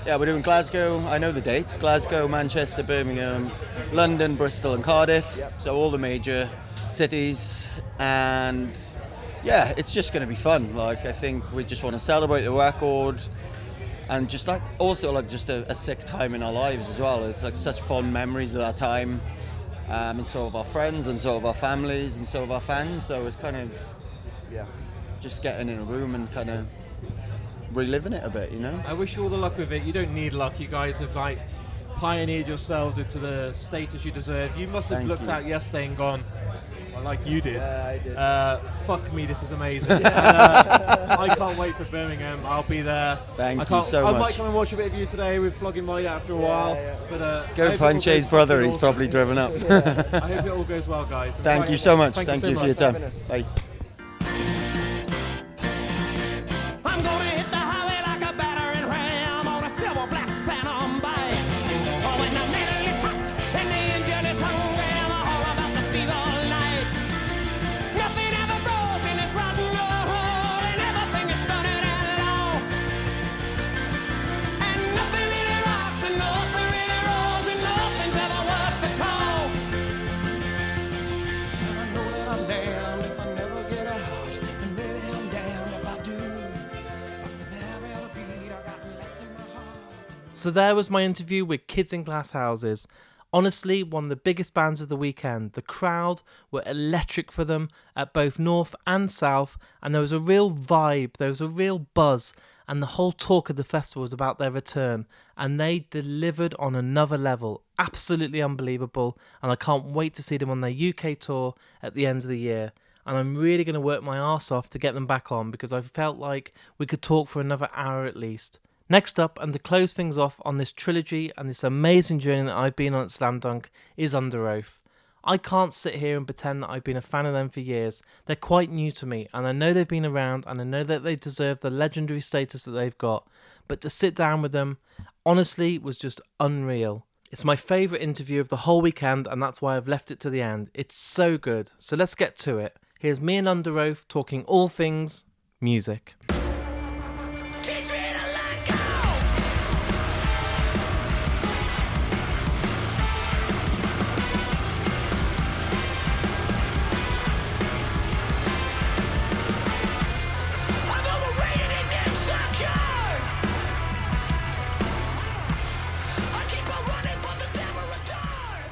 Yeah, we're doing Glasgow. I know the dates: Glasgow, Manchester, Birmingham, London, Bristol, and Cardiff. Yep. So all the major cities, and yeah, it's just going to be fun. Like, I think we just want to celebrate the record, and just just a sick time in our lives as well. It's like such fond memories of that time, and so of our friends, and so of our families, and so of our fans. So it's kind of just getting in a room and kind of reliving it a bit, you know. I wish you all the luck with it. You don't need luck. You guys have pioneered yourselves into the status you deserve. You must have looked out yesterday and gone, well, like you did. Yeah, I did. Fuck me, this is amazing. And, I can't wait for Birmingham. I'll be there. Thank you so much. I might come and watch a bit of you today with Flogging Molly after a while. Yeah. But Go find Shay's brother. He's awesome. probably driven up. I hope it all goes well, guys. And Thank you so much. Thank Thank you you so for your much. time. having us. Bye. I'm gonna hit the highway like a battering ram on a silver black phantom bike. Oh, when the metal is hot and the engine is hungry, I'm all about to see the light. Nothing ever grows in this rotten old hole, and everything is stunted and lost. And nothing really rocks, and nothing really rolls, and nothing's ever worth the cost. And I know that I'm damned if I never get out, and maybe I'm damned if I do. So there was my interview with Kids in Glass Houses. Honestly, one of the biggest bands of the weekend. The crowd were electric for them at both North and South, and there was a real vibe, there was a real buzz, and the whole talk of the festival was about their return, and they delivered on another level. Absolutely unbelievable, and I can't wait to see them on their UK tour at the end of the year. And I'm really going to work my arse off to get them back on, because I felt like we could talk for another hour at least. Next up, and to close things off on this trilogy and this amazing journey that I've been on at Slam Dunk, is Underoath. I can't sit here and pretend that I've been a fan of them for years. They're quite new to me, and I know they've been around, and I know that they deserve the legendary status that they've got. But to sit down with them, honestly, was just unreal. It's my favourite interview of the whole weekend, and that's why I've left it to the end. It's so good. So let's get to it. Here's me and Underoath talking all things music. Teach me to let go. I'm overrated and insecure. I keep on running, but there's never a turn.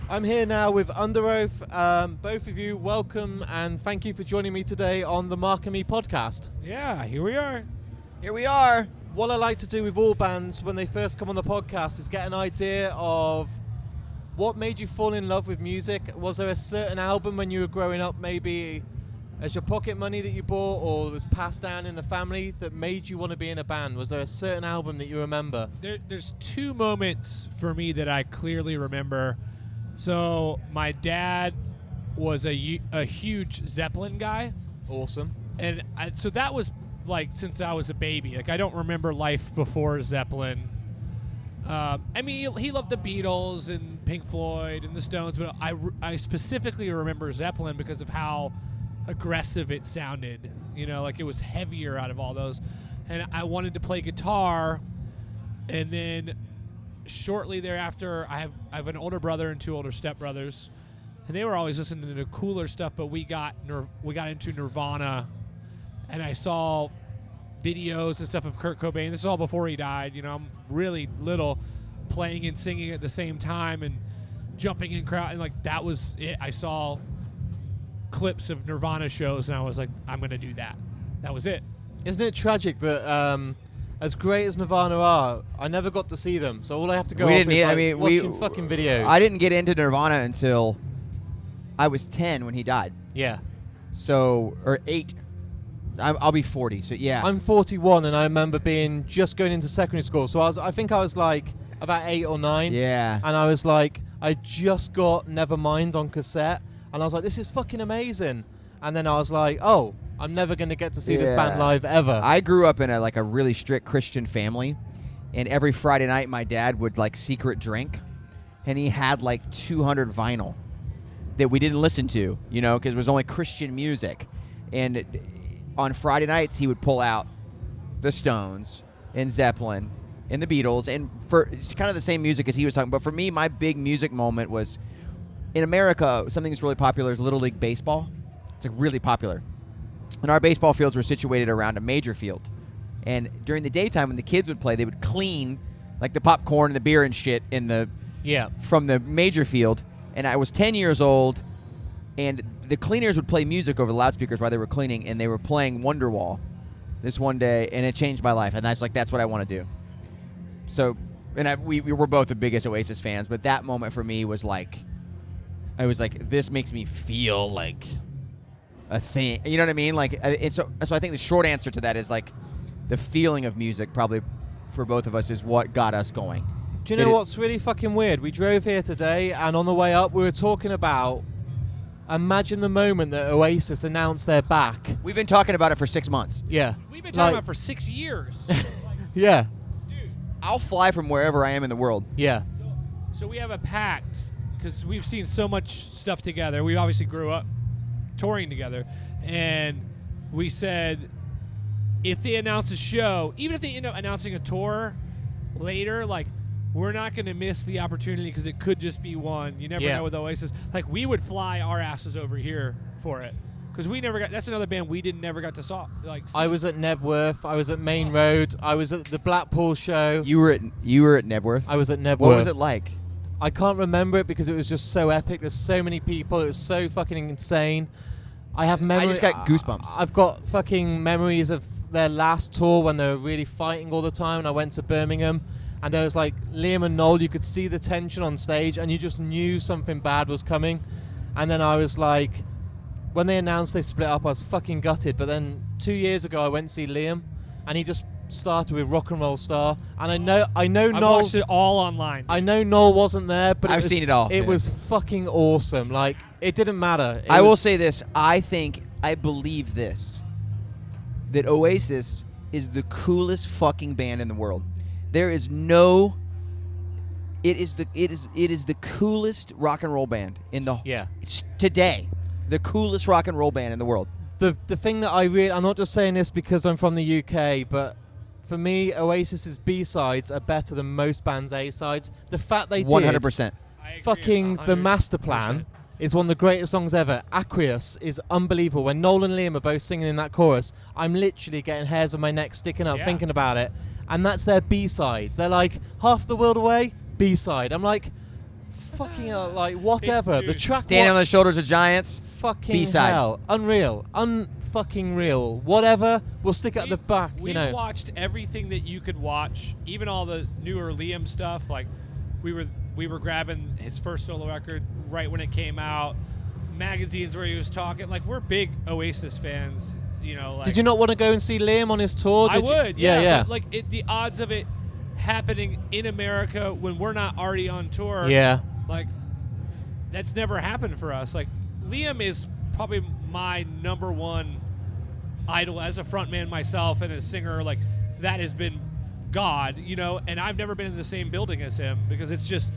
I'm here now with Underoath. Both of you, welcome and thank you for joining me today on the Mark and Me podcast. Yeah, here we are. Here we are. What I like to do with all bands when they first come on the podcast is get an idea of what made you fall in love with music. Was there a certain album when you were growing up, maybe as your pocket money that you bought or was passed down in the family, that made you want to be in a band? Was there a certain album that you remember? There's two moments for me that I clearly remember. So my dad was a huge Zeppelin guy, Awesome. and so that was like since I was a baby. Like I don't remember life before Zeppelin. I mean, he loved the Beatles and Pink Floyd and the Stones, but I specifically remember Zeppelin because of how aggressive it sounded. You know, like it was heavier out of all those. And I wanted to play guitar, and then shortly thereafter, I have an older brother and two older stepbrothers, and they were always listening to cooler stuff. But we got into Nirvana, and I saw videos and stuff of Kurt Cobain. This is all before he died. You know, I'm really little, playing and singing at the same time and jumping in crowd, and like that was it. I saw clips of Nirvana shows, and I was like, I'm gonna do that. That was it. Isn't it tragic that as great as Nirvana are, I never got to see them, so all I have to go We off didn't is need- like I mean, watching fucking videos. I didn't get into Nirvana until I was 10 when he died. Yeah. So, or 8. I'll be 40, so yeah. I'm 41, and I remember just going into secondary school, so I think I was like about 8 or 9. Yeah. And I was like, I just got Nevermind on cassette, and I was like, this is fucking amazing. And then I was like, oh, I'm never going to get to see this band live ever. I grew up in a really strict Christian family, and every Friday night my dad would like secret drink, and he had like 200 vinyl that we didn't listen to, because it was only Christian music. And on Friday nights he would pull out the Stones and Zeppelin and the Beatles, and it's kind of the same music as he was talking. But for me, my big music moment was in America. Something that's really popular is Little League Baseball. It's like really popular. And our baseball fields were situated around a major field. And during the daytime when the kids would play, they would clean like the popcorn and the beer and shit from the major field. And I was 10 years old, and the cleaners would play music over the loudspeakers while they were cleaning, and they were playing Wonderwall this one day, and it changed my life. And that's what I want to do. So, and we were both the biggest Oasis fans, but that moment for me was like, I was like, this makes me feel like a thing. You know what I mean? Like, so I think the short answer to that is like, the feeling of music probably for both of us is what got us going. Do you know what's really fucking weird? We drove here today, and on the way up, we were talking about, imagine the moment that Oasis announced they're back. We've been talking about it for 6 months. Yeah. We've been talking about it for 6 years. Like, Yeah. dude. I'll fly from wherever I am in the world. Yeah. So we have a pact because we've seen so much stuff together. We obviously grew up touring together, and we said if they announce a show, even if they end up announcing a tour later, like, we're not going to miss the opportunity because it could just be one. You never know with Oasis. Like, we would fly our asses over here for it because we never got. That's another band we never got to saw. Like, see. I was at Nebworth. I was at Main Road. I was at the Blackpool show. You were at Nebworth. I was at Nebworth. What was it like? I can't remember it because it was just so epic. There's so many people. It was so fucking insane. I have memories. I just got goosebumps. I've got fucking memories of their last tour when they were really fighting all the time, and I went to Birmingham. And there was like Liam and Noel, you could see the tension on stage, and you just knew something bad was coming. And then I was like, when they announced they split up, I was fucking gutted. But then 2 years ago, I went to see Liam, and he just started with Rock and Roll Star. And I know I've Noel. watched it all online. I know Noel wasn't there, but I've seen it all. It was fucking awesome. Like, it didn't matter. I will say this. I believe this, that Oasis is the coolest fucking band in the world. There is no. It is the coolest rock and roll band in the. Yeah. It's today, the coolest rock and roll band in the world. The thing that I'm not just saying this because I'm from the UK, but for me, Oasis's B-sides are better than most bands' A-sides. The fact they 100%. fucking The Master Plan is one of the greatest songs ever. Aqueous is unbelievable. When Noel and Liam are both singing in that chorus, I'm literally getting hairs on my neck sticking up thinking about it. And that's their B-sides. They're like, Half the World Away, B-side. I'm like, fucking hell, like, whatever. The track Standing on the Shoulders of Giants. fucking B-side. hell. Unreal. Unfucking real. Whatever. We'll stick it at the back, We've watched everything that you could watch, even all the newer Liam stuff. Like, we were grabbing his first solo record right when it came out, magazines where he was talking. Like, we're big Oasis fans, Like, Did you not want to go and see Liam on his tour? I would, yeah. But, like, the odds of it happening in America when we're not already on tour. Yeah. Like, that's never happened for us. Like, Liam is probably my number one idol as a frontman myself and a singer. Like, that has been God, and I've never been in the same building as him because it's just,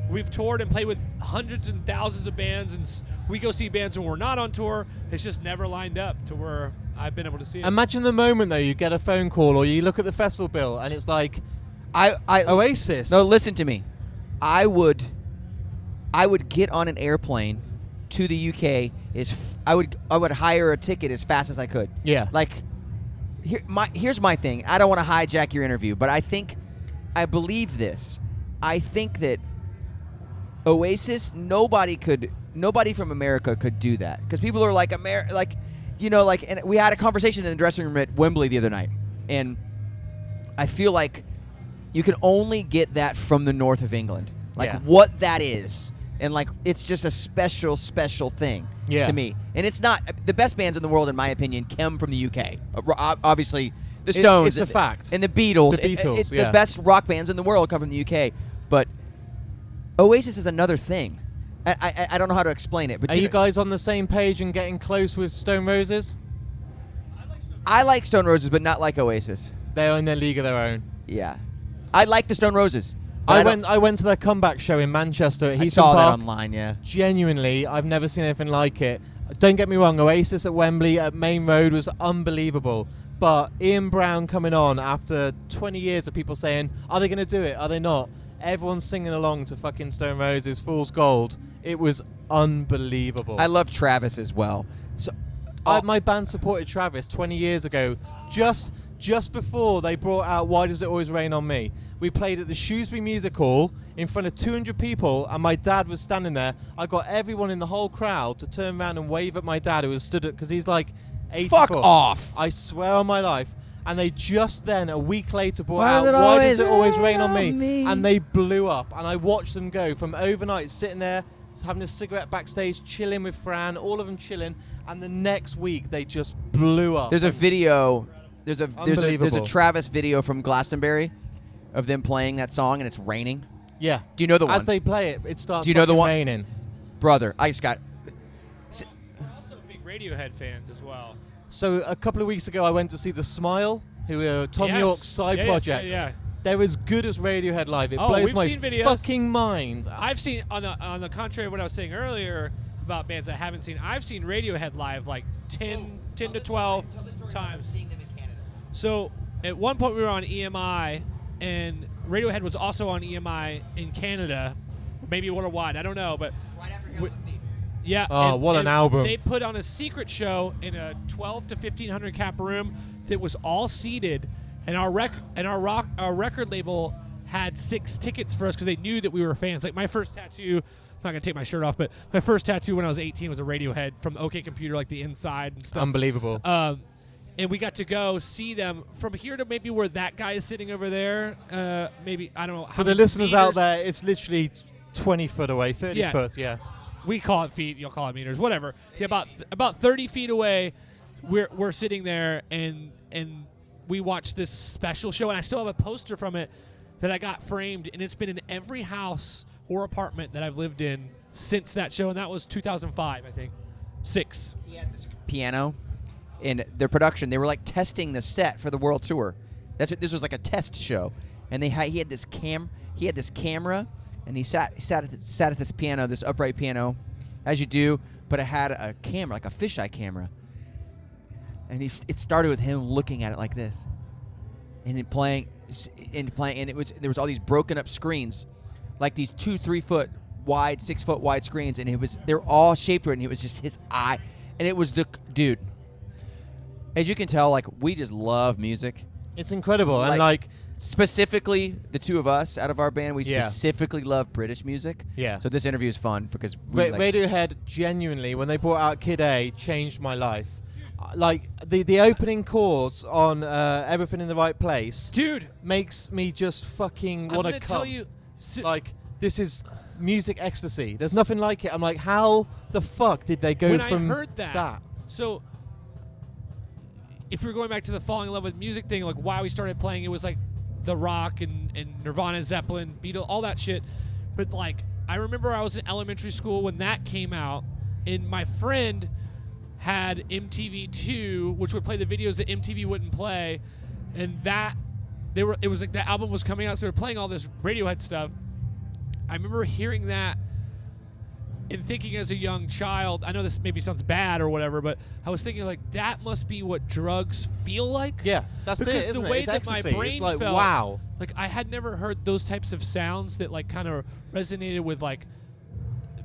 we've toured and played with hundreds and thousands of bands, and we go see bands when we're not on tour. It's just never lined up to where I've been able to see it. Imagine the moment, though, you get a phone call or you look at the festival bill and it's like, Oasis. No, listen to me. I would get on an airplane to the UK. I would hire a ticket as fast as I could. Yeah. Like, here's my thing. I don't want to hijack your interview, but I believe this. I think that Oasis, nobody from America could do that, because people are like and we had a conversation in the dressing room at Wembley the other night, and I feel like you can only get that from the north of England, what that is, and like it's just a special thing to me. And it's not the best bands in the world, in my opinion, come from the UK. Obviously, the Stones, it's a fact, and the Beatles. The best rock bands in the world come from the UK, but Oasis is another thing. I don't know how to explain it. But are you guys on the same page and getting close with Stone Roses? I like Stone Roses, but not like Oasis. They're in their league of their own. Yeah, I like the Stone Roses. I went to their comeback show in Manchester at Heaton I saw Park. that online. Yeah, genuinely, I've never seen anything like it. Don't get me wrong, Oasis at Wembley at Main Road was unbelievable. But Ian Brown coming on after 20 years of people saying, are they going to do it? Are they not? Everyone's singing along to fucking Stone Roses, Fool's Gold. It was unbelievable. I love Travis as well. So my band supported Travis 20 years ago, just before they brought out Why Does It Always Rain on Me. We played at the Shrewsbury Music Hall in front of 200 people, and my dad was standing there. I got everyone in the whole crowd to turn around and wave at my dad, who was stood at, because he's like 84. Fuck off! I swear on my life. And they just then, a week later, brought out Why Does It Always Rain on Me? And they blew up. And I watched them go from overnight, sitting there, having a cigarette backstage, chilling with Fran, all of them chilling. And the next week, they just blew up. There's a video. There's a Travis video from Glastonbury of them playing that song, and it's raining. Yeah. Do you know the one? As they play it, it starts. Do you know the one? Raining. Brother, I just got. We're also big Radiohead fans as well. So a couple of weeks ago, I went to see The Smile, who are Tom York's side project. Yeah. They're as good as Radiohead live. It blows my fucking mind. I've seen, on the contrary of what I was saying earlier about bands I haven't seen, I've seen Radiohead live like 10 to 12 times. So at one point we were on EMI, and Radiohead was also on EMI in Canada, maybe worldwide, I don't know, but Right after Hail the Thief. yeah. Oh, what an album. They put on a secret show in a 12 to 1,500 cap room that was all seated, and our record label had 6 tickets for us because they knew that we were fans. Like my first tattoo, I'm not going to take my shirt off, but my first tattoo when I was 18 was a Radiohead from OK Computer, like the inside and stuff. Unbelievable. And we got to go see them from here to maybe where that guy is sitting over there. Maybe, I don't know. For the listeners out there, it's literally 20 foot away, 30 foot, yeah. We call it feet, you'll call it meters, whatever. Yeah, about 30 feet away, we're sitting there, and we watched this special show, and I still have a poster from it that I got framed, and it's been in every house or apartment that I've lived in since that show, and that was 2005, I think. 6. He had this piano in their production. They were like testing the set for the world tour. This was like a test show, and he had this camera, and he sat at this piano, this upright piano, as you do, but it had a camera, like a fisheye camera, and it started with him looking at it like this, and playing, and there was all these broken up screens, like these 2-3 foot wide, 6 foot wide screens, and they're all shaped right, and it was just his eye, and it was the dude. As you can tell, like, we just love music. It's incredible. Like, and like specifically the two of us out of our band, we specifically love British music. Yeah. So this interview is fun because Radiohead genuinely, when they brought out Kid A, changed my life. Like the opening chords on Everything in the Right Place, dude, makes me just fucking want to come. Tell you, like, this is music ecstasy. There's nothing like it. I'm like, how the fuck did they go from I heard that? So if we're going back to the falling in love with music thing, like why we started playing, it was like the rock and Nirvana, Zeppelin, Beatles, all that shit. But like, I remember I was in elementary school when that came out, and my friend had MTV2, which would play the videos that MTV wouldn't play, and it was like the album was coming out, so they were playing all this Radiohead stuff. I remember hearing that and thinking as a young child, I know this maybe sounds bad or whatever, but I was thinking like that must be what drugs feel like. Yeah, that's because it, isn't the way it? that Ecstasy. my brain it's like, felt, wow. Like I had never heard those types of sounds that like kind of resonated with like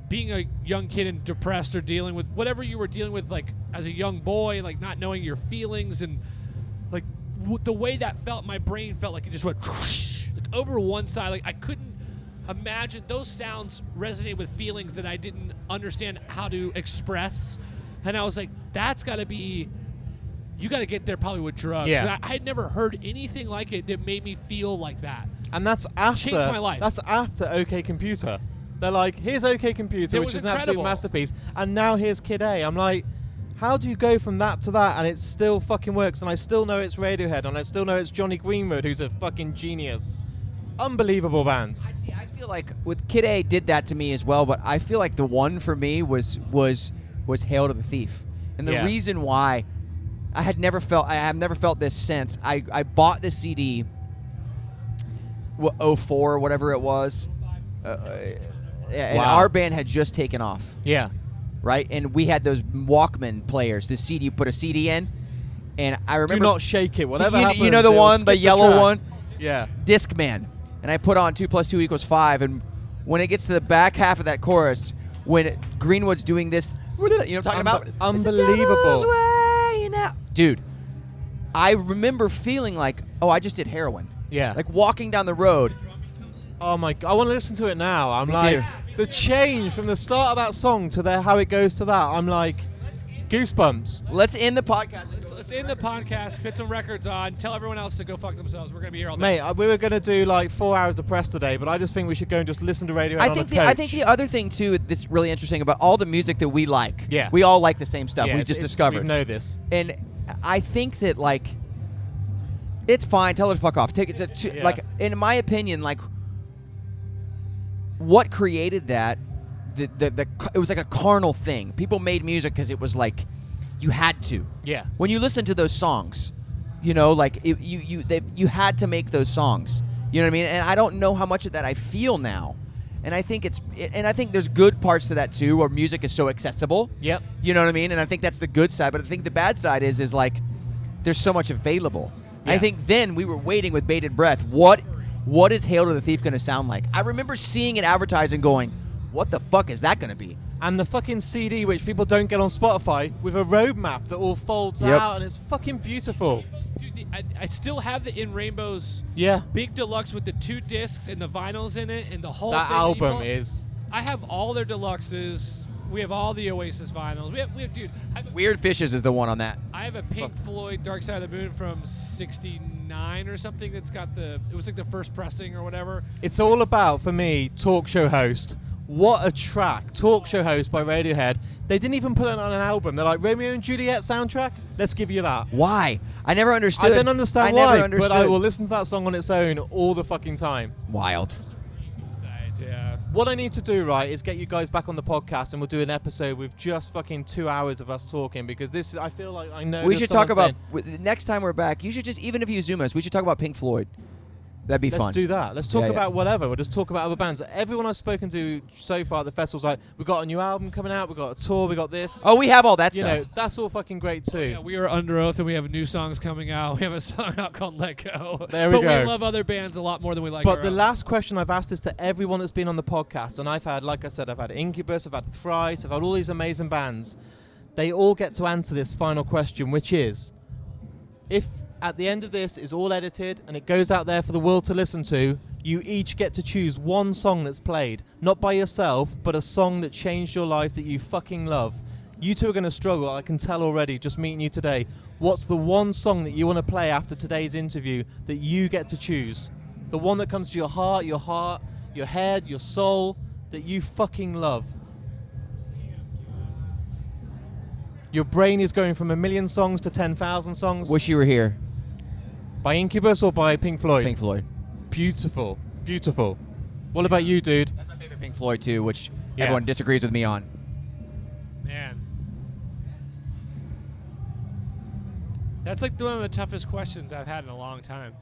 being a young kid and depressed or dealing with whatever you were dealing with like as a young boy, like not knowing your feelings, and like the way that felt, my brain felt like it just went whoosh, like over one side. Like I couldn't imagine those sounds resonate with feelings that I didn't understand how to express. And I was like, that's got to be, you got to get there probably with drugs. Yeah. I had never heard anything like it that made me feel like that. And that's after Changed my life. That's after OK Computer. They're like, here's OK Computer, It which was is an incredible. absolute masterpiece, and now here's Kid A. I'm like, how do you go from that to that and it still fucking works, and I still know it's Radiohead, and I still know it's Johnny Greenwood, who's a fucking genius. Unbelievable band. I feel like with Kid A did that to me as well, but I feel like the one for me was Hail to the Thief. And the Yeah. reason why I have never felt this since I bought the CD 04 whatever it was. And Wow. our band had just taken off, Yeah. right? And we had those Walkman players, the CD, you put a CD in, and I remember Do not shake it. Whatever you happens, know the it'll one, skip the yellow track. one? Yeah. Discman, and I put on 2 + 2 = 5, and when it gets to the back half of that chorus, when Greenwood's doing this, you know what I'm talking about? It's the Unbelievable. devil's way now. Dude, I remember feeling like, oh, I just did heroin. Yeah. Like walking down the road. Oh my god, I want to listen to it now. I'm Me like, too. the change from the start of that song to how it goes to that, I'm like, goosebumps. Let's end the podcast. Let's end the podcast, put some records on, tell everyone else to go fuck themselves. We're going to be here all day. Mate, we were going to do like 4 hours of press today, but I just think we should go and just listen to Radiohead I on think the coach. I think the other thing too that's really interesting about all the music that we like. Yeah. We all like the same stuff. Yeah, we it's- just it's- discovered. We know this. And I think that like it's fine. Tell her to fuck off. Take it to Yeah. like in my opinion, like what created that? It was like a carnal thing. People made music because it was like you had to. Yeah. When you listen to those songs, you know, like you had to make those songs. You know what I mean? And I don't know how much of that I feel now. And I think I think there's good parts to that too, where music is so accessible. Yep. You know what I mean? And I think that's the good side. But I think the bad side is like there's so much available. Yeah. I think then we were waiting with bated breath. What is Hail to the Thief going to sound like? I remember seeing it advertised and going, what the fuck is that going to be? And the fucking CD, which people don't get on Spotify, with a roadmap that all folds Yep. out, and it's fucking beautiful. Dude, I still have the In Rainbows Yeah. big deluxe with the 2 discs and the vinyls in it and the whole That thing. album is... I have all their deluxes. We have all the Oasis vinyls. We have dude. Weird Fishes is the one on that. I have a Pink Floyd Dark Side of the Moon from '69 or something that's got it was like the first pressing or whatever. It's all about, for me, Talk Show Host. What a track. Talk Show Host by Radiohead. They didn't even put it on an album. They're like, Romeo and Juliet soundtrack? Let's give you that. Why? I never understood. I don't understand I why, never understood. but I will listen to that song on its own all the fucking time. Wild. Yeah. What I need to do, right, is get you guys back on the podcast, and we'll do an episode with just fucking 2 hours of us talking, because this, I feel like I know We there's should talk someone about saying, next time we're back. You should just, even if you Zoom us, we should talk about Pink Floyd. That'd be let's fun. do that. Let's talk Yeah, yeah. about whatever. We'll just talk about other bands. Everyone I've spoken to so far at the festival's like, we've got a new album coming out, we've got a tour, we got this. Oh, we have all that You stuff. know, that's all fucking great too. Yeah, we are Under Oath and we have new songs coming out. We have a song out called Let Go. There we but go. we love other bands a lot more than we like But our the own. last question I've asked is to everyone that's been on the podcast, and I've had, like I said, I've had Incubus, I've had Thrice, I've had all these amazing bands. They all get to answer this final question, which is, if at the end of this is all edited and it goes out there for the world to listen to, you each get to choose one song that's played, not by yourself, but a song that changed your life that you fucking love. You two are going to struggle, I can tell already, just meeting you today. What's the one song that you want to play after today's interview that you get to choose? The one that comes to your heart, your head, your soul, that you fucking love. Your brain is going from 1 million songs to 10,000 songs. Wish you were here. By Incubus or by Pink Floyd? Pink Floyd. Beautiful. Beautiful. What about you, dude? That's my favorite Pink Floyd too, which Yeah. everyone disagrees with me on. Man. That's like one of the toughest questions I've had in a long time.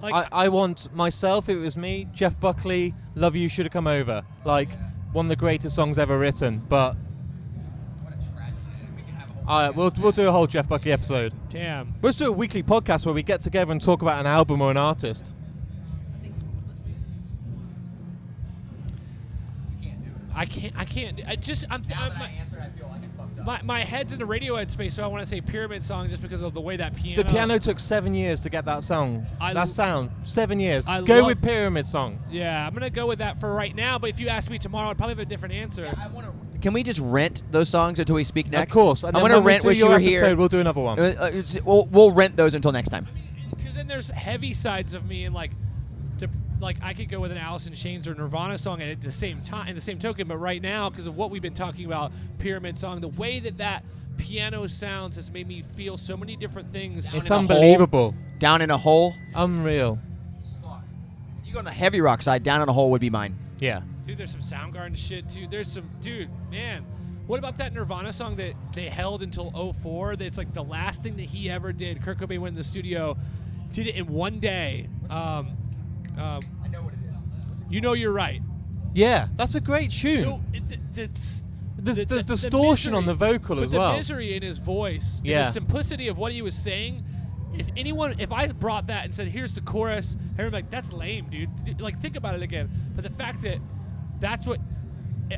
Like, I want myself, if it was me, Jeff Buckley, Love You Should Have Come Over. Like, one of the greatest songs ever written, but... we'll do a whole Jeff Buckley episode. damn. We'll just do a weekly podcast where we get together and talk about an album or an artist. I can't. I just. I'm. Now that I answered, I feel like I fucked up. My head's in the Radiohead space, so I want to say Pyramid Song just because of the way that piano. The piano took 7 years to get that song. That sound. 7 years. I Go love- with Pyramid Song. Yeah, I'm gonna go with that for right now. But if you ask me tomorrow, I'd probably have a different answer. Yeah, can we just rent those songs until we speak next? Of course. And I'm then gonna when we rent do Wish You your Were Here. episode, we'll do another one. We'll rent those until next time. Because then there's heavy sides of me, and like I could go with an Alice in Chains or Nirvana song at the same time, in the same token. But right now, because of what we've been talking about, Pyramid Song, the way that piano sounds has made me feel so many different things. It's in a unbelievable. Down in a Hole. Unreal. You go on the heavy rock side. Down in a Hole would be mine. Yeah. Dude, there's some Soundgarden shit too. There's some, dude, man. What about that Nirvana song that they held until 2004? That's like the last thing that he ever did. Kurt Cobain went in the studio, did it in one day. I know what it is. You Know You're Right. Yeah, that's a great tune. No, it's There's the distortion on the misery- vocal but as well. the misery in his voice, and Yeah. the simplicity of what he was saying. If I brought that and said, "Here's the chorus," everyone'd be like, "That's lame, dude." Like, think about it again. But the fact that that's what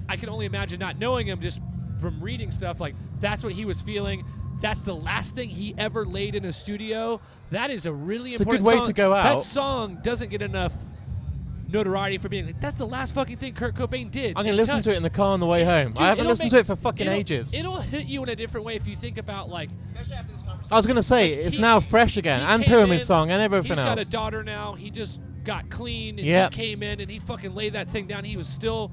I can only imagine, not knowing him, just from reading stuff, like that's what he was feeling. That's the last thing he ever laid in a studio. That is a really It's a important good way song. to go out. That song doesn't get enough notoriety for being like, that's the last fucking thing Kurt Cobain did. I'm going to and listen to it in the car on the way home. Dude, I haven't it'll listened to it for fucking ages. It'll hit you in a different way if you think about, like, Especially after this conversation. I was going to say, it's now fresh again. he And came Pyramid in, Song and everything he's got else. a daughter now. He just got clean, and Yep. he came in and he fucking laid that thing down. He was still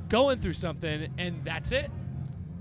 going through something, and that's it.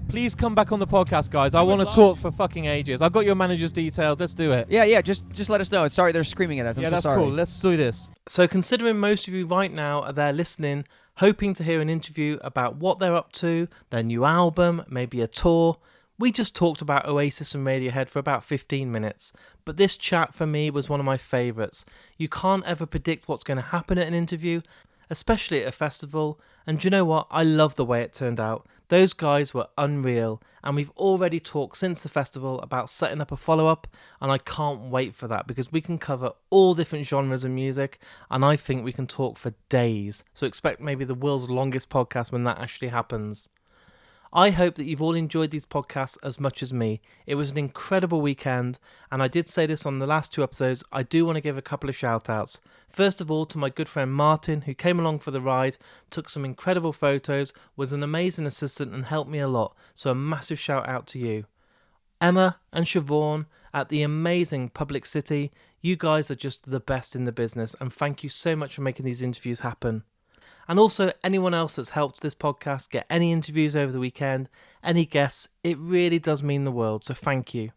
Please come back on the podcast, guys. I would want to love- talk for fucking ages. I've got your manager's details. Let's do it. Yeah. Just let us know. Sorry, they're screaming at us. I'm Yeah, so that's sorry. cool. Let's do this. So considering most of you right now are there listening, hoping to hear an interview about what they're up to, their new album, maybe a tour, we just talked about Oasis and Radiohead for about 15 minutes. But this chat for me was one of my favourites. You can't ever predict what's going to happen at an interview, especially at a festival. And do you know what? I love the way it turned out. Those guys were unreal, and we've already talked since the festival about setting up a follow-up, and I can't wait for that because we can cover all different genres of music, and I think we can talk for days. So expect maybe the world's longest podcast when that actually happens. I hope that you've all enjoyed these podcasts as much as me. It was an incredible weekend, and I did say this on the last two episodes. I do want to give a couple of shout outs. First of all, to my good friend Martin, who came along for the ride, took some incredible photos, was an amazing assistant, and helped me a lot. So a massive shout out to you. Emma and Siobhan at the amazing Public City, you guys are just the best in the business, and thank you so much for making these interviews happen. And also anyone else that's helped this podcast get any interviews over the weekend, any guests, it really does mean the world, so thank you.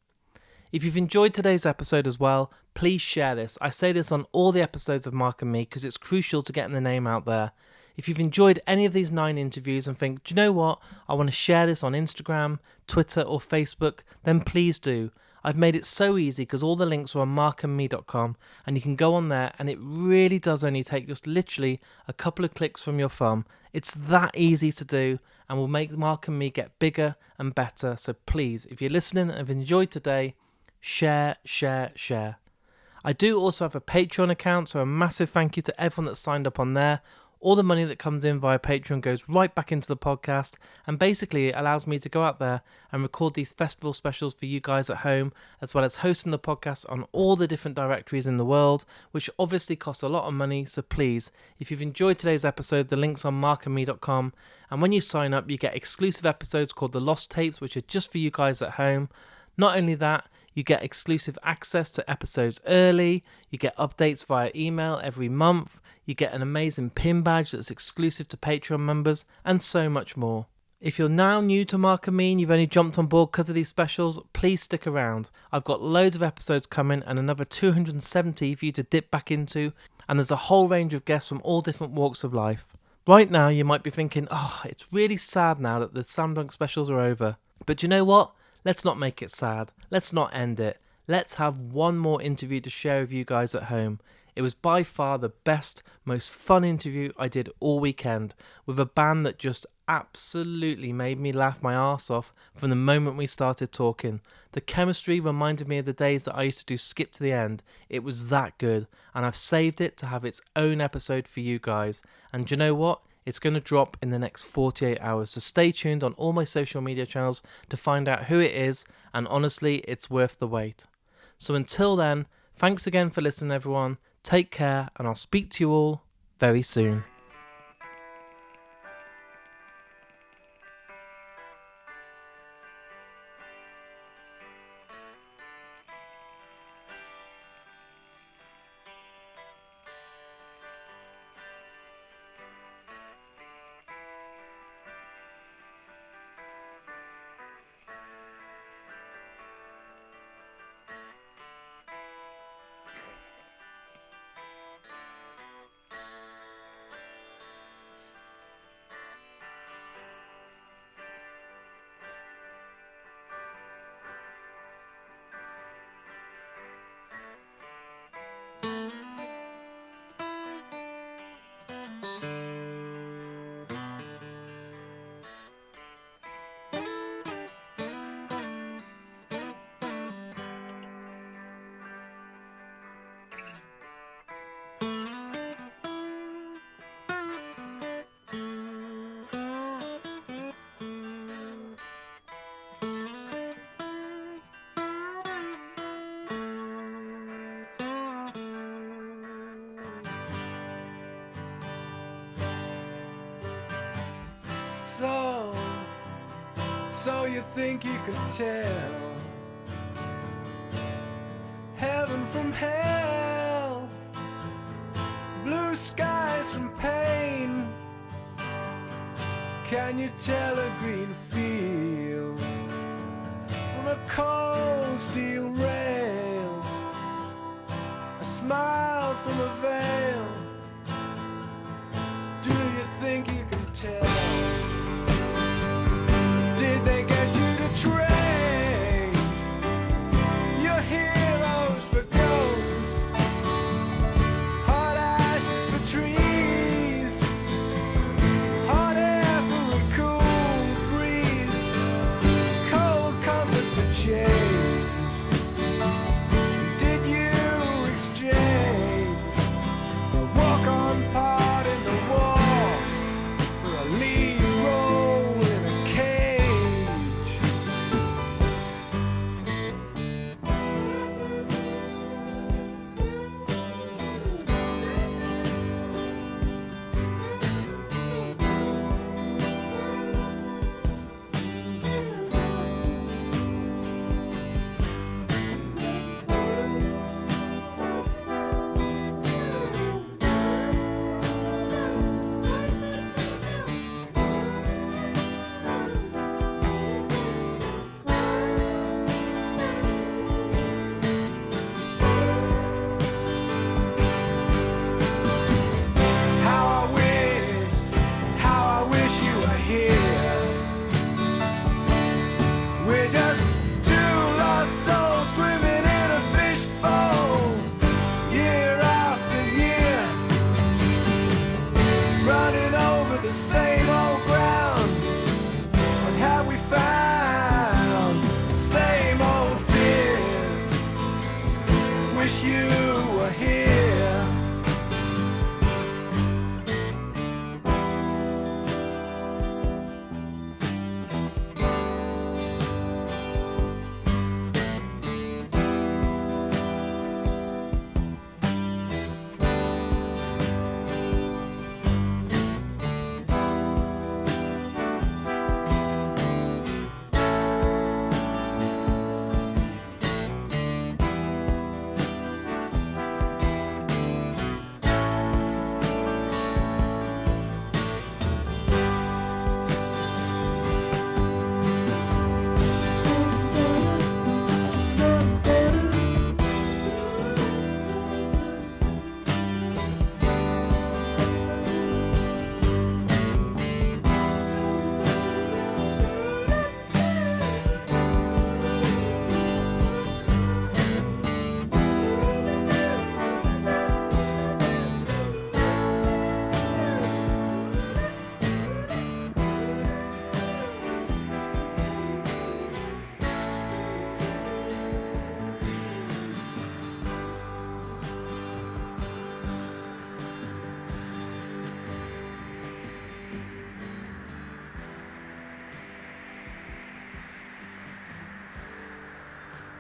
If you've enjoyed today's episode as well, please share this. I say this on all the episodes of Mark and Me because it's crucial to getting the name out there. If you've enjoyed any of these 9 interviews and think, do you know what, I want to share this on Instagram, Twitter or Facebook, then please do. I've made it so easy because all the links are on markandme.com, and you can go on there, and it really does only take just literally a couple of clicks from your thumb. It's that easy to do and will make Mark and Me get bigger and better. So please, if you're listening and have enjoyed today, share. I do also have a Patreon account, so a massive thank you to everyone that's signed up on there. All the money that comes in via Patreon goes right back into the podcast, and basically it allows me to go out there and record these festival specials for you guys at home, as well as hosting the podcast on all the different directories in the world, which obviously costs a lot of money. So please, if you've enjoyed today's episode, the link's on markandme.com, and when you sign up you get exclusive episodes called The Lost Tapes, which are just for you guys at home. Not only that, you get exclusive access to episodes early, you get updates via email every month, you get an amazing pin badge that's exclusive to Patreon members, and so much more. If you're now new to Mark and Me and you've only jumped on board because of these specials, please stick around. I've got loads of episodes coming and another 270 for you to dip back into, and there's a whole range of guests from all different walks of life. Right now you might be thinking, oh, it's really sad now that the Slam Dunk specials are over. But you know what? Let's not make it sad. Let's not end it. Let's have one more interview to share with you guys at home. It was by far the best, most fun interview I did all weekend, with a band that just absolutely made me laugh my arse off from the moment we started talking. The chemistry reminded me of the days that I used to do Skip to the End. It was that good, and I've saved it to have its own episode for you guys. And do you know what? It's going to drop in the next 48 hours, so stay tuned on all my social media channels to find out who it is, and honestly, it's worth the wait. So until then, thanks again for listening, everyone. Take care, and I'll speak to you all very soon. So you think you can tell heaven from hell, blue skies from pain? Can you tell a green field from a cold steel rail, a smile from a veil?